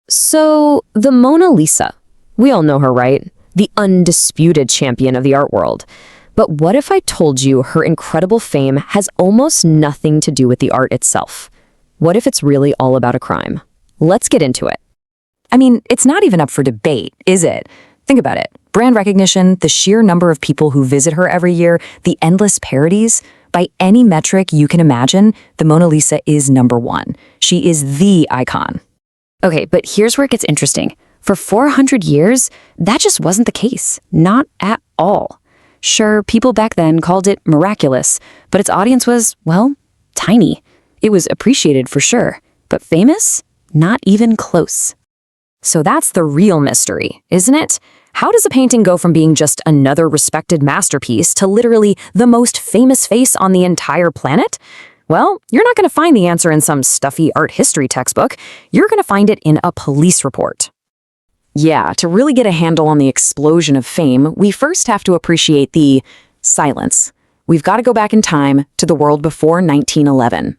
So, the Mona Lisa. We all know her, right? The undisputed champion of the art world. But what if I told you her incredible fame has almost nothing to do with the art itself? What if it's really all about a crime? Let's get into it. I mean, it's not even up for debate, is it? Think about it. Brand recognition, the sheer number of people who visit her every year, the endless parodies. By any metric you can imagine, the Mona Lisa is number one. She is the icon. Okay, but here's where it gets interesting. For 400 years, that just wasn't the case. Not at all. Sure, people back then called it miraculous, but its audience was, well, tiny. It was appreciated for sure, but famous? Not even close. So that's the real mystery, isn't it? How does a painting go from being just another respected masterpiece to literally the most famous face on the entire planet? Well, you're not going to find the answer in some stuffy art history textbook. You're going to find it in a police report. Yeah, to really get a handle on the explosion of fame, we first have to appreciate the silence. We've got to go back in time to the world before 1911.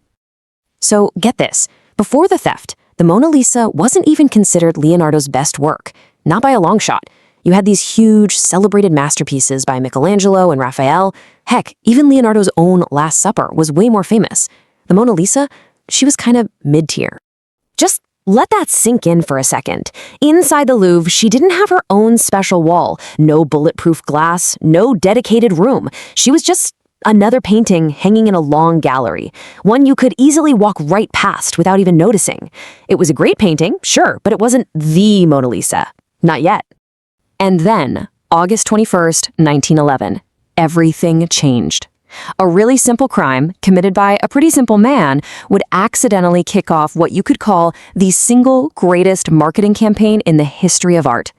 So get this, before the theft, the Mona Lisa wasn't even considered Leonardo's best work, not by a long shot. You had these huge, celebrated masterpieces by Michelangelo and Raphael. Heck, even Leonardo's own Last Supper was way more famous. The Mona Lisa, she was kind of mid-tier. Just let that sink in for a second. Inside the Louvre, she didn't have her own special wall, no bulletproof glass, no dedicated room. She was just another painting hanging in a long gallery, one you could easily walk right past without even noticing. It was a great painting, sure, but it wasn't the Mona Lisa. Not yet. And then, August 21st, 1911, everything changed. A really simple crime, committed by a pretty simple man, would accidentally kick off what you could call the single greatest marketing campaign in the history of art.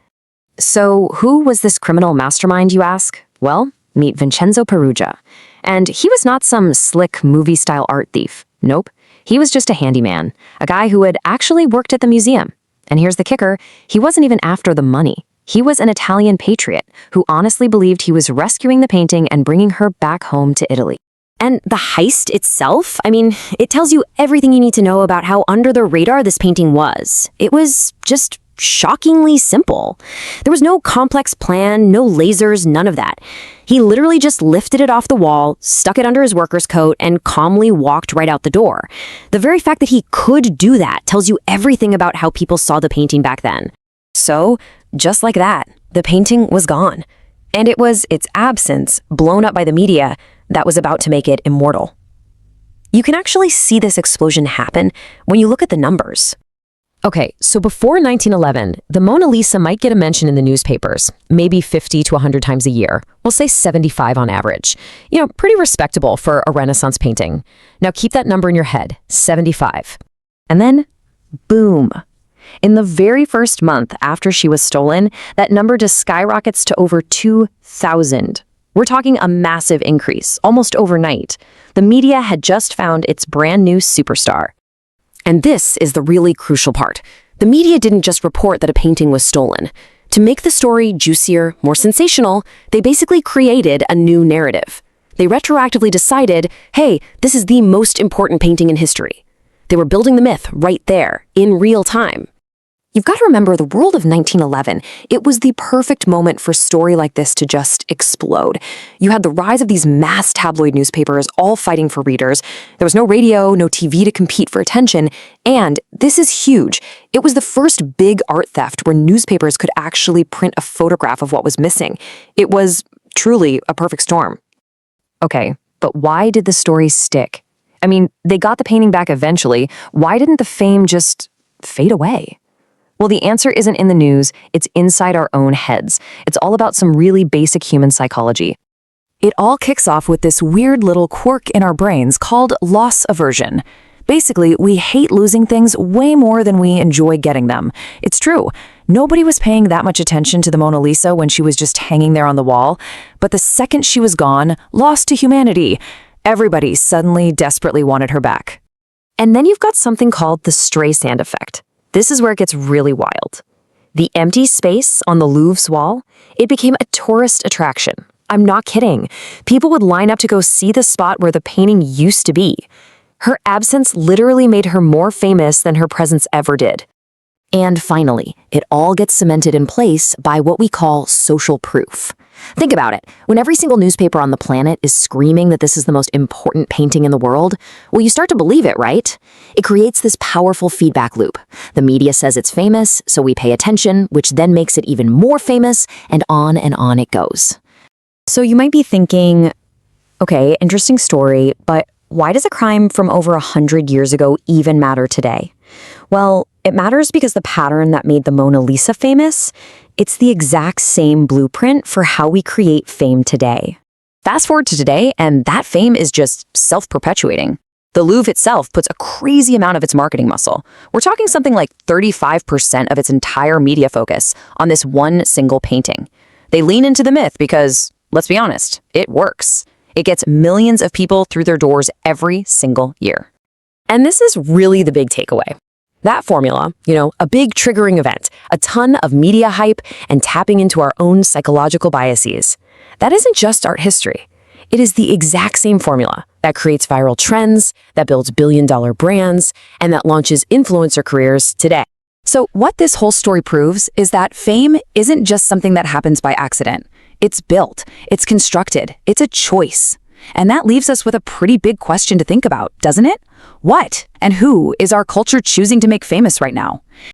So, who was this criminal mastermind, you ask? Well, meet Vincenzo Peruggia. And he was not some slick movie-style art thief. Nope. He was just a handyman, a guy who had actually worked at the museum. And here's the kicker, he wasn't even after the money. He was an Italian patriot who honestly believed he was rescuing the painting and bringing her back home to Italy. And the heist itself, I mean, it tells you everything you need to know about how under the radar this painting was. It was just shockingly simple. There was no complex plan, no lasers, none of that. He literally just lifted it off the wall, stuck it under his worker's coat, and calmly walked right out the door. The very fact that he could do that tells you everything about how people saw the painting back then. So, just like that, the painting was gone. And it was its absence, blown up by the media, that was about to make it immortal. You can actually see this explosion happen when you look at the numbers. Okay, so before 1911, the Mona Lisa might get a mention in the newspapers, maybe 50 to 100 times a year. We'll say 75 on average. You know, pretty respectable for a Renaissance painting. Now keep that number in your head, 75. And then, boom. In the very first month after she was stolen, that number just skyrockets to over 2,000. We're talking a massive increase, almost overnight. The media had just found its brand new superstar. And this is the really crucial part. The media didn't just report that a painting was stolen. To make the story juicier, more sensational, they basically created a new narrative. They retroactively decided, hey, this is the most important painting in history. They were building the myth right there, in real time. You've got to remember the world of 1911. It was the perfect moment for a story like this to just explode. You had the rise of these mass tabloid newspapers all fighting for readers. There was no radio, no TV to compete for attention. And this is huge. It was the first big art theft where newspapers could actually print a photograph of what was missing. It was truly a perfect storm. Okay, but why did the story stick? I mean, they got the painting back eventually. Why didn't the fame just fade away? Well, the answer isn't in the news, it's inside our own heads. It's all about some really basic human psychology. It all kicks off with this weird little quirk in our brains called loss aversion. Basically, we hate losing things way more than we enjoy getting them. It's true. Nobody was paying that much attention to the Mona Lisa when she was just hanging there on the wall. But the second she was gone, lost to humanity, everybody suddenly desperately wanted her back. And then you've got something called the Streisand Effect. This is where it gets really wild. The empty space on the Louvre's wall, it became a tourist attraction. I'm not kidding. People would line up to go see the spot where the painting used to be. Her absence literally made her more famous than her presence ever did. And finally, it all gets cemented in place by what we call social proof. Think about it. When every single newspaper on the planet is screaming that this is the most important painting in the world, well, you start to believe it, right? It creates this powerful feedback loop. The media says it's famous, so we pay attention, which then makes it even more famous, and on it goes. So you might be thinking, okay, interesting story, but why does a crime from over 100 years ago even matter today? Well, it matters because the pattern that made the Mona Lisa famous, it's the exact same blueprint for how we create fame today. Fast forward to today, and that fame is just self-perpetuating. The Louvre itself puts a crazy amount of its marketing muscle. We're talking something like 35% of its entire media focus on this one single painting. They lean into the myth because, let's be honest, it works. It gets millions of people through their doors every single year. And this is really the big takeaway. That formula, a big triggering event, a ton of media hype, and tapping into our own psychological biases. That isn't just art history. It is the exact same formula that creates viral trends, that builds billion-dollar brands, and that launches influencer careers today. So what this whole story proves is that fame isn't just something that happens by accident. It's built, it's constructed, it's a choice. And that leaves us with a pretty big question to think about, doesn't it? What and who is our culture choosing to make famous right now?